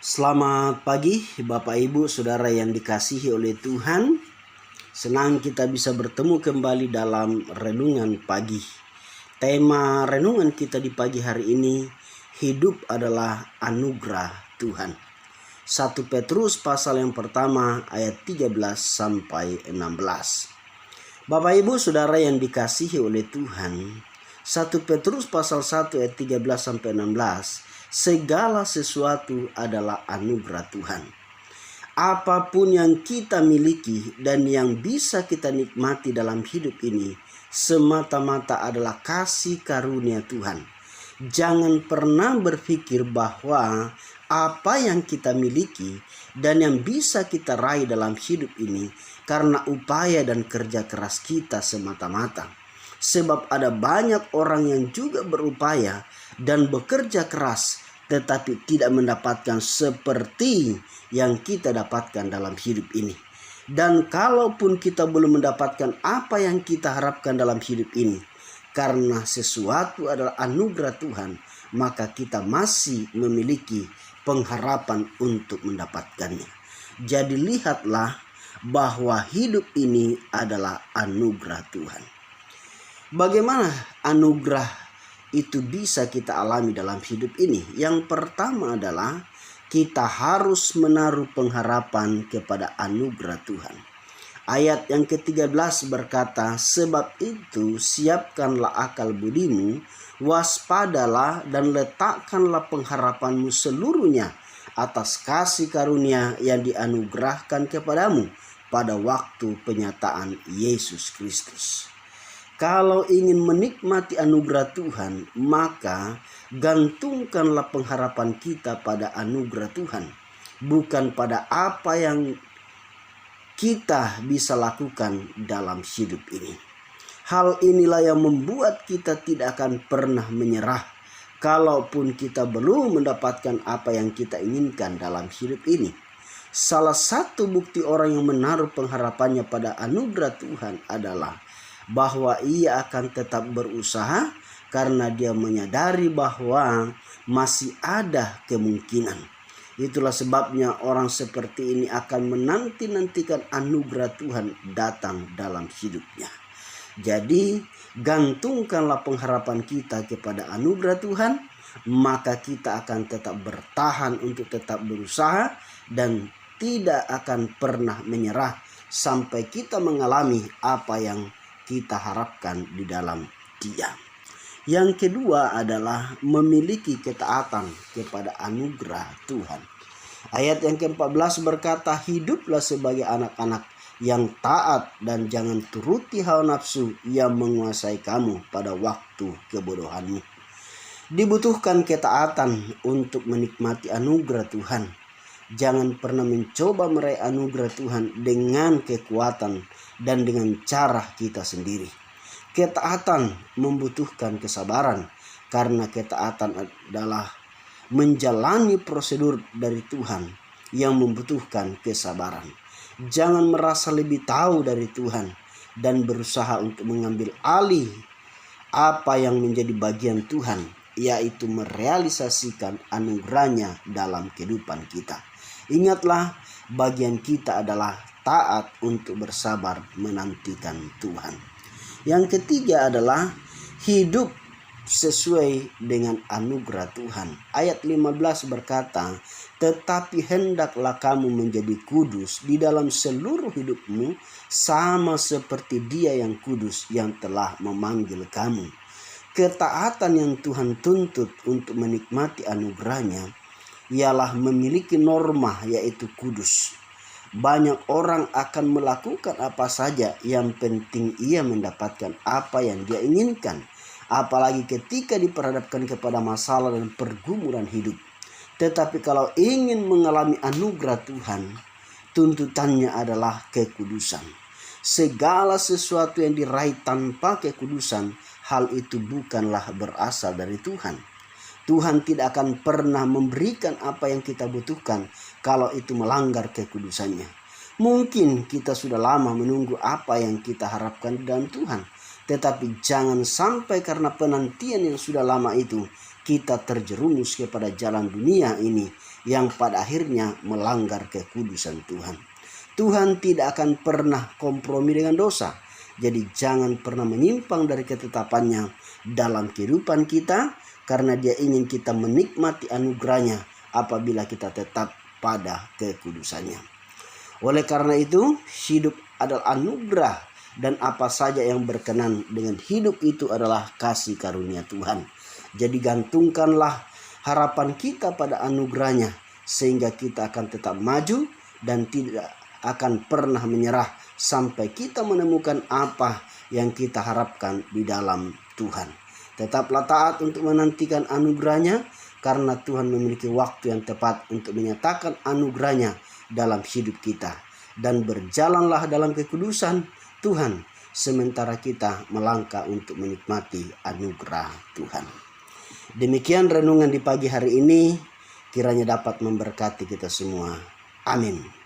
Selamat pagi Bapak Ibu Saudara yang dikasihi oleh Tuhan. Senang kita bisa bertemu kembali dalam renungan pagi. Tema renungan kita di pagi hari ini, hidup adalah anugerah Tuhan. 1 Petrus pasal yang pertama ayat 13 sampai 16. Bapak Ibu Saudara yang dikasihi oleh Tuhan, 1 Petrus pasal 1 ayat 13 sampai 16, segala sesuatu adalah anugerah Tuhan. Apapun yang kita miliki dan yang bisa kita nikmati dalam hidup ini semata-mata adalah kasih karunia Tuhan. Jangan pernah berpikir bahwa apa yang kita miliki dan yang bisa kita raih dalam hidup ini karena upaya dan kerja keras kita semata-mata. Sebab ada banyak orang yang juga berupaya dan bekerja keras tetapi tidak mendapatkan seperti yang kita dapatkan dalam hidup ini. Dan kalaupun kita belum mendapatkan apa yang kita harapkan dalam hidup ini, karena sesuatu adalah anugerah Tuhan, maka kita masih memiliki pengharapan untuk mendapatkannya. Jadi lihatlah bahwa hidup ini adalah anugerah Tuhan. Bagaimana anugerah itu bisa kita alami dalam hidup ini? Yang pertama adalah kita harus menaruh pengharapan kepada anugerah Tuhan. Ayat yang ke-13 berkata, sebab itu siapkanlah akal budimu, waspadalah dan letakkanlah pengharapanmu seluruhnya atas kasih karunia yang dianugerahkan kepadamu pada waktu penyataan Yesus Kristus. Kalau ingin menikmati anugerah Tuhan, maka gantungkanlah pengharapan kita pada anugerah Tuhan, bukan pada apa yang kita bisa lakukan dalam hidup ini. Hal inilah yang membuat kita tidak akan pernah menyerah, kalaupun kita belum mendapatkan apa yang kita inginkan dalam hidup ini. Salah satu bukti orang yang menaruh pengharapannya pada anugerah Tuhan adalah bahwa ia akan tetap berusaha karena dia menyadari bahwa masih ada kemungkinan. Itulah sebabnya orang seperti ini akan menanti-nantikan anugerah Tuhan datang dalam hidupnya. Jadi gantungkanlah pengharapan kita kepada anugerah Tuhan, maka kita akan tetap bertahan untuk tetap berusaha dan tidak akan pernah menyerah sampai kita mengalami apa yang kita harapkan di dalam Dia. Yang kedua adalah memiliki ketaatan kepada anugerah Tuhan. Ayat yang ke-14 berkata, hiduplah sebagai anak-anak yang taat dan jangan turuti hawa nafsu yang menguasai kamu pada waktu kebodohanmu. Dibutuhkan ketaatan untuk menikmati anugerah Tuhan. Jangan pernah mencoba meraih anugerah Tuhan dengan kekuatan dan dengan cara kita sendiri. Ketaatan membutuhkan kesabaran, karena ketaatan adalah menjalani prosedur dari Tuhan yang membutuhkan kesabaran. Jangan merasa lebih tahu dari Tuhan dan berusaha untuk mengambil alih apa yang menjadi bagian Tuhan, yaitu merealisasikan anugerahnya dalam kehidupan kita. Ingatlah, bagian kita adalah taat untuk bersabar menantikan Tuhan. Yang ketiga adalah hidup sesuai dengan anugerah Tuhan. Ayat 15 berkata, tetapi hendaklah kamu menjadi kudus di dalam seluruh hidupmu, sama seperti Dia yang kudus yang telah memanggil kamu. Ketaatan yang Tuhan tuntut untuk menikmati anugerahnya ialah memiliki norma, yaitu kudus. Banyak orang akan melakukan apa saja, yang penting ia mendapatkan apa yang dia inginkan. Apalagi ketika diperhadapkan kepada masalah dan pergumulan hidup. Tetapi kalau ingin mengalami anugerah Tuhan, tuntutannya adalah kekudusan. Segala sesuatu yang diraih tanpa kekudusan, hal itu bukanlah berasal dari Tuhan. Tuhan tidak akan pernah memberikan apa yang kita butuhkan kalau itu melanggar kekudusannya. Mungkin kita sudah lama menunggu apa yang kita harapkan dalam Tuhan. Tetapi jangan sampai karena penantian yang sudah lama itu kita terjerumus kepada jalan dunia ini yang pada akhirnya melanggar kekudusan Tuhan. Tuhan tidak akan pernah kompromi dengan dosa. Jadi jangan pernah menyimpang dari ketetapannya dalam kehidupan kita, karena Dia ingin kita menikmati anugerahnya apabila kita tetap pada kekudusannya. Oleh karena itu, hidup adalah anugerah, dan apa saja yang berkenan dengan hidup itu adalah kasih karunia Tuhan. Jadi gantungkanlah harapan kita pada anugerahnya, sehingga kita akan tetap maju dan tidak akan pernah menyerah sampai kita menemukan apa yang kita harapkan di dalam Tuhan. Tetaplah taat untuk menantikan anugerahnya, karena Tuhan memiliki waktu yang tepat untuk menyatakan anugerahnya dalam hidup kita. Dan berjalanlah dalam kekudusan Tuhan, sementara kita melangkah untuk menikmati anugerah Tuhan. Demikian renungan di pagi hari ini, kiranya dapat memberkati kita semua. Amin.